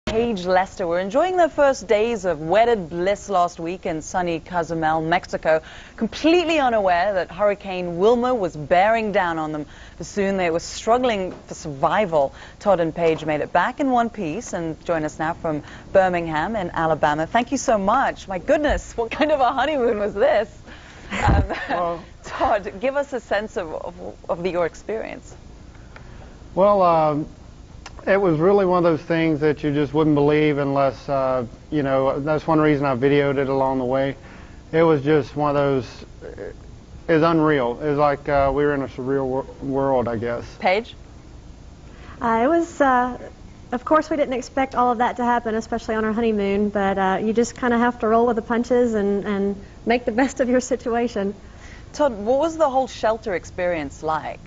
Paige Lester were enjoying their first days of wedded bliss last week in sunny Cozumel, Mexico, completely unaware that Hurricane Wilma was bearing down on them. Soon they were struggling for survival. Todd and Paige made it back in one piece and join us now from Birmingham in Alabama. Thank you so much. My goodness, what kind of a honeymoon was this? Well, Todd, give us a sense of your experience. Well, it was really one of those things that you just wouldn't believe unless, you know, that's one reason I videoed it along the way. It was just one of those, it's unreal. It's like we were in a surreal world, I guess. Paige? It was, of course we didn't expect all of that to happen, especially on our honeymoon, but you just kind of have to roll with the punches and make the best of your situation. Todd, what was the whole shelter experience like?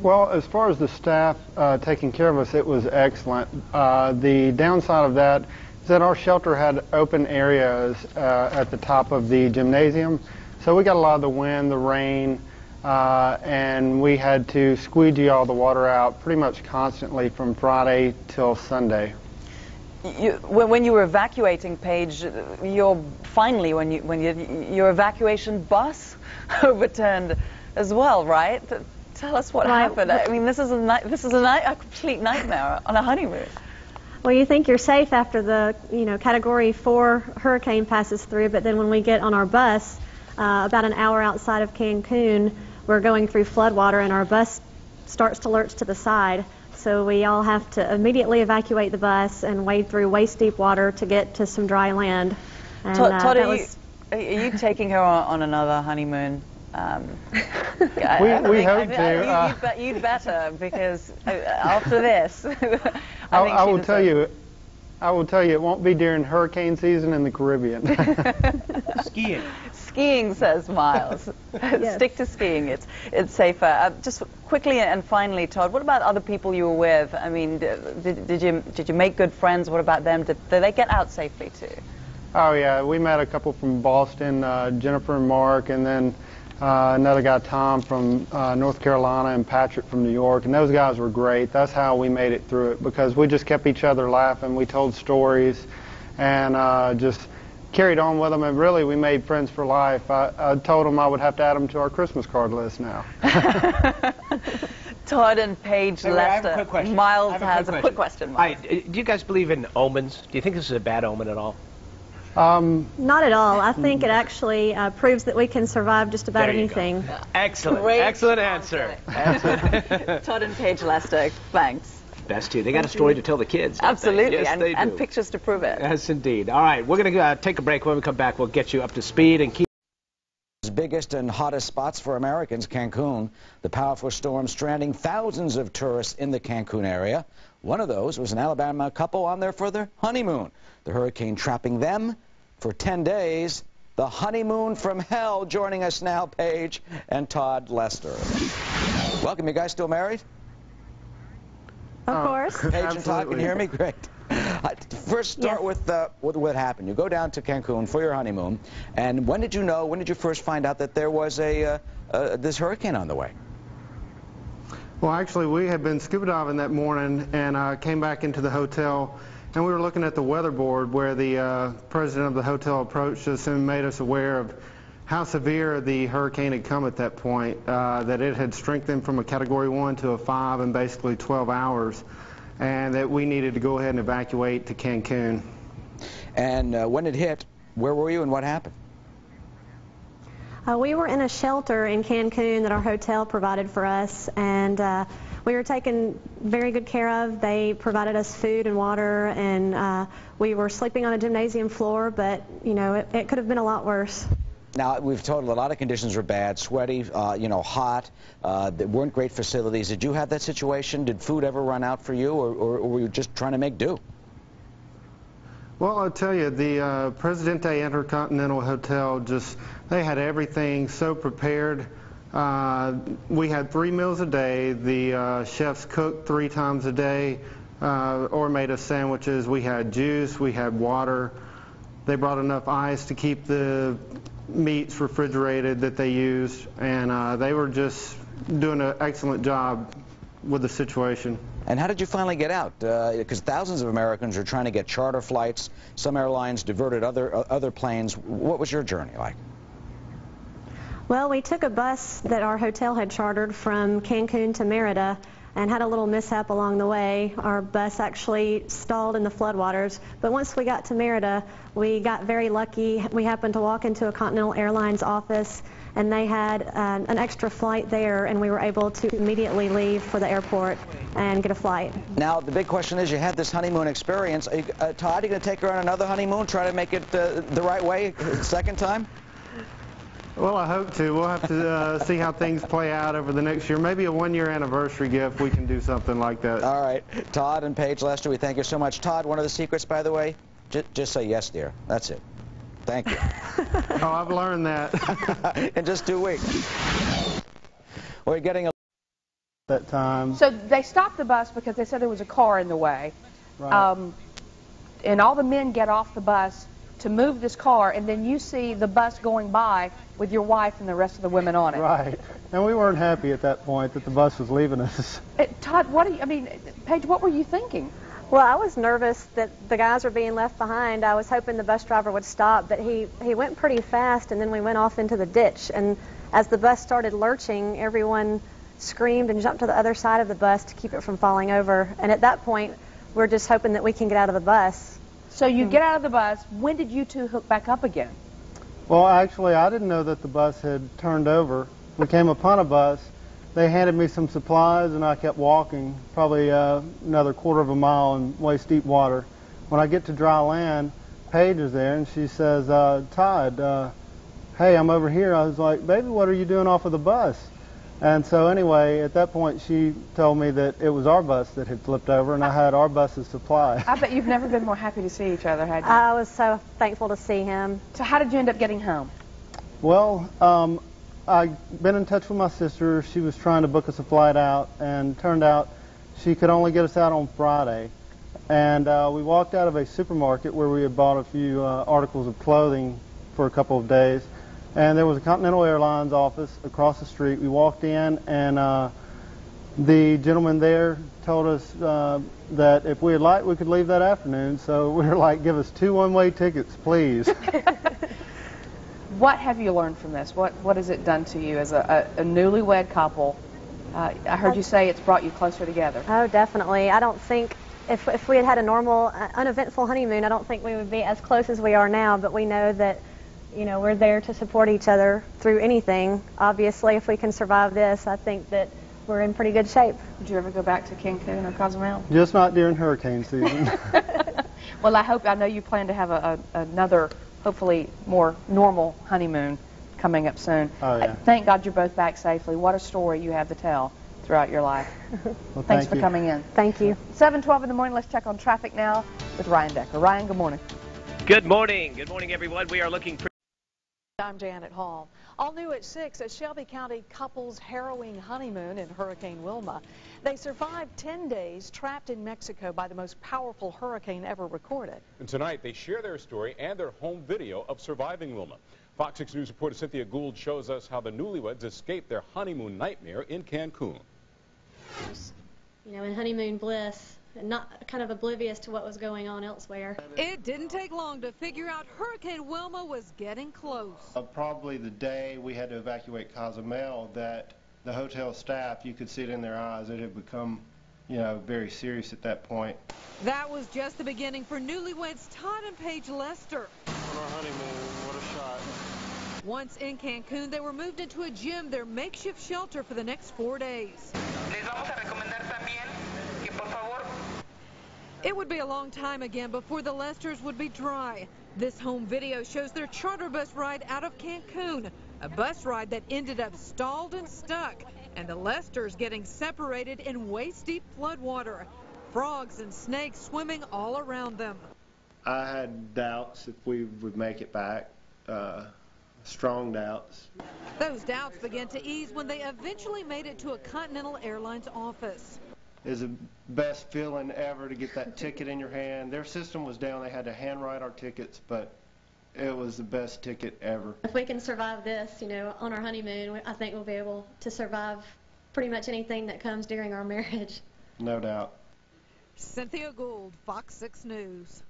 Well, as far as the staff taking care of us, it was excellent. The downside of that is that our shelter had open areas at the top of the gymnasium, so we got a lot of the wind, the rain, and we had to squeegee all the water out pretty much constantly from Friday till Sunday. When you were evacuating, Paige, your evacuation bus overturned as well, right? Tell us what happened. I mean, this is a complete nightmare on a honeymoon. Well, you think you're safe after the Category 4 hurricane passes through, but then when we get on our bus, about an hour outside of Cancun, we're going through floodwater and our bus starts to lurch to the side. So we all have to immediately evacuate the bus and wade through waist-deep water to get to some dry land. And, Todd, are you taking her on another honeymoon? We hope to. You'd better, because after this, I will tell you, it won't be during hurricane season in the Caribbean. Skiing. Skiing, says Miles. Yes. Stick to skiing. It's safer. Just quickly and finally, Todd, what about other people you were with? I mean, did you make good friends? What about them? Did they get out safely too? Oh yeah, we met a couple from Boston, Jennifer and Mark, and then another guy, Tom, from North Carolina, and Patrick from New York, and those guys were great. That's how we made it through it, because we just kept each other laughing. We told stories and just carried on with them, and really we made friends for life. I told them I would have to add them to our Christmas card list now. Todd and Paige Lester. I have a quick question. Miles has a quick question. Miles. Do you guys believe in omens? Do you think this is a bad omen at all? Not at all. I think it actually proves that we can survive just about anything. Excellent. Great Excellent answer. Todd and Paige Lester, thanks. Best too. They got a story to tell the kids. Absolutely, Yes, and pictures to prove it. Yes, indeed. All right, we're going to take a break. When we come back, we'll get you up to speed and keep. Biggest and hottest spots for Americans, Cancun. The powerful storm stranding thousands of tourists in the Cancun area. One of those was an Alabama couple on their further honeymoon. The hurricane trapping them for 10 days. The honeymoon from hell. Joining us now, Paige and Todd Lester. Welcome. You guys still married? Of course. Paige and Todd, can you hear me? Great. First, start with what happened. You go down to Cancun for your honeymoon, and when did you first find out that there was this hurricane on the way? Well, actually, we had been scuba diving that morning and came back into the hotel, and we were looking at the weatherboard where the president of the hotel approached us and made us aware of how severe the hurricane had come at that point, that it had strengthened from a Category 1 to a 5 in basically 12 hours, and that we needed to go ahead and evacuate to Cancun. And when it hit, where were you and what happened? We were in a shelter in Cancun that our hotel provided for us, and we were taken very good care of. They provided us food and water, and we were sleeping on a gymnasium floor, but it could have been a lot worse. Now, we've told a lot of conditions were bad, sweaty, hot. There weren't great facilities. Did you have that situation? Did food ever run out for you, or were you just trying to make do? Well, I'll tell you, the Presidente Intercontinental Hotel, they had everything so prepared. We had 3 meals a day. The chefs cooked 3 times a day or made us sandwiches. We had juice, we had water. They brought enough ice to keep the meats refrigerated that they used, and they were just doing an excellent job with the situation. And how did you finally get out? Because thousands of Americans are trying to get charter flights. Some airlines diverted other planes. What was your journey like? Well, we took a bus that our hotel had chartered from Cancun to Merida and had a little mishap along the way. Our bus actually stalled in the floodwaters, but once we got to Merida, we got very lucky. We happened to walk into a Continental Airlines office, and they had an extra flight there, and we were able to immediately leave for the airport and get a flight. Now, the big question is, you had this honeymoon experience. Todd, are you going to take her on another honeymoon, try to make it the right way second time? Well, I hope to. We'll have to see how things play out over the next year. Maybe a one-year anniversary gift, we can do something like that. All right. Todd and Paige Lester, we thank you so much. Todd, one of the secrets, by the way, just say yes, dear. That's it. Thank you. Oh, I've learned that. In just 2 weeks. We're getting a... That time. So they stopped the bus because they said there was a car in the way. Right. And all the men get off the bus to move this car, and then you see the bus going by with your wife and the rest of the women on it. Right. And we weren't happy at that point that the bus was leaving us. Todd, Paige, what were you thinking? Well, I was nervous that the guys were being left behind. I was hoping the bus driver would stop, but he went pretty fast, and then we went off into the ditch. And as the bus started lurching, everyone screamed and jumped to the other side of the bus to keep it from falling over. And at that point, we're just hoping that we can get out of the bus. So you get out of the bus. When did you two hook back up again? Well, actually, I didn't know that the bus had turned over. We came upon a bus. They handed me some supplies, and I kept walking, probably another quarter of a mile in waist-deep water. When I get to dry land, Paige is there, and she says, Todd, hey, I'm over here. I was like, baby, what are you doing off of the bus? And so anyway, at that point, she told me that it was our bus that had flipped over, and I had our bus's supply. I bet you've never been more happy to see each other, had you? I was so thankful to see him. So how did you end up getting home? Well, I'd been in touch with my sister. She was trying to book us a flight out, and turned out she could only get us out on Friday. And we walked out of a supermarket where we had bought a few articles of clothing for a couple of days. And there was a Continental Airlines office across the street. We walked in, and the gentleman there told us that if we had liked, we could leave that afternoon. So we were like, give us 2 one-way tickets, please. What have you learned from this? What has it done to you as a newlywed couple? I heard you say it's brought you closer together. Oh, definitely. I don't think if we had had a normal, uneventful honeymoon, I don't think we would be as close as we are now, but we know that, you know, we're there to support each other through anything. Obviously, if we can survive this, I think that we're in pretty good shape. Would you ever go back to Cancun or Cozumel? Just not during hurricane season. Well, I know you plan to have another, hopefully more normal honeymoon coming up soon. Oh, yeah. Thank God you're both back safely. What a story you have to tell throughout your life. Well, Thanks for coming in. Thank you. 7:12 in the morning. Let's check on traffic now with Ryan Decker. Ryan, good morning. Good morning. Good morning, everyone. We are looking pretty... I'm Janet Hall. All new at 6, a Shelby County couple's harrowing honeymoon in Hurricane Wilma. They survived 10 days trapped in Mexico by the most powerful hurricane ever recorded. And tonight they share their story and their home video of surviving Wilma. Fox 6 News reporter Cynthia Gould shows us how the newlyweds escaped their honeymoon nightmare in Cancun. You know, in honeymoon bliss, and not kind of oblivious to what was going on elsewhere. It didn't take long to figure out Hurricane Wilma was getting close. Probably the day we had to evacuate Cozumel, that the hotel staff, you could see it in their eyes, it had become, you know, very serious at that point. That was just the beginning for newlyweds Todd and Paige Lester. On our honeymoon, what a shot. Once in Cancun, they were moved into a gym, their makeshift shelter for the next 4 days. It would be a long time again before the Lesters would be dry. This home video shows their charter bus ride out of Cancun, a bus ride that ended up stalled and stuck, and the Lesters getting separated in waist-deep floodwater. Frogs and snakes swimming all around them. I had doubts if we would make it back, strong doubts. Those doubts began to ease when they eventually made it to a Continental Airlines office. It's the best feeling ever to get that ticket in your hand. Their system was down. They had to handwrite our tickets, but it was the best ticket ever. If we can survive this, you know, on our honeymoon, I think we'll be able to survive pretty much anything that comes during our marriage. No doubt. Cynthia Gould, Fox 6 News.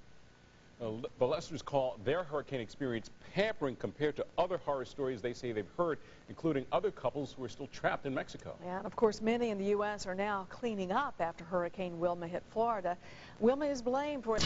The Lesters call their hurricane experience pampering compared to other horror stories they say they've heard, including other couples who are still trapped in Mexico. Yeah, and of course, many in the U.S. are now cleaning up after Hurricane Wilma hit Florida. Wilma is blamed for